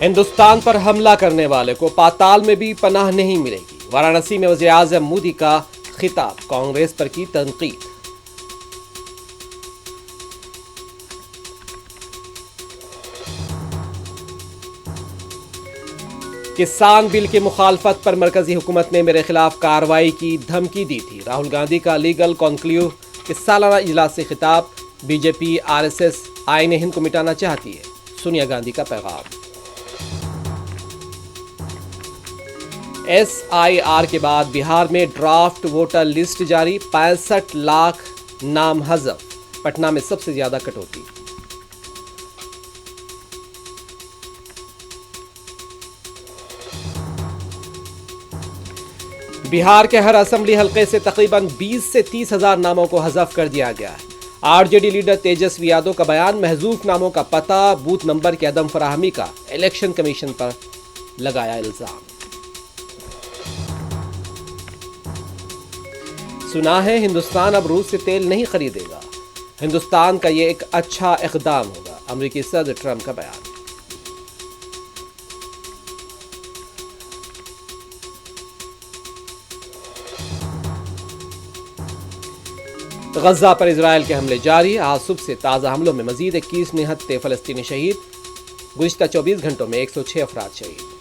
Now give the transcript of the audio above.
हिंदुस्तान पर हमला करने वाले को पाताल में भी पनाह नहीं मिलेगी। वाराणसी में वज़ीर आज़म मोदी का खिताब, कांग्रेस पर की तनकीद। किसान बिल की मुखालफत पर मरकजी हुकूमत ने मेरे खिलाफ कार्रवाई की धमकी दी थी। राहुल गांधी का लीगल कॉन्क्लेव के सालाना इजलास से खिताब। बीजेपी आरएसएस आईन हिंद को मिटाना चाहती है, सोनिया गांधी का पैगाम। एसआईआर के बाद बिहार में ड्राफ्ट वोटर लिस्ट जारी। 65 लाख नाम हज़फ। पटना में सबसे ज्यादा कटौती। बिहार के हर असेंबली हलके से तकरीबन 20 से 30 हजार नामों को हज़फ कर दिया गया है। आरजेडी लीडर तेजस्वी यादव का बयान, महजूफ नामों का पता, बूथ नंबर की अदम फराहमी का इलेक्शन कमीशन पर लगाया इल्जाम। सुना है हिंदुस्तान अब रूस से तेल नहीं खरीदेगा। हिंदुस्तान का ये एक अच्छा इक़दाम होगा, अमेरिकी सदर ट्रंप का बयान। गजा पर इजरायल के हमले जारी। आज सुबह से ताज़ा हमलों में मजीद 21 निहत्ते फ़लस्तीनी शहीद। गुज़िश्ता 24 घंटों में 106 अफराद शहीद।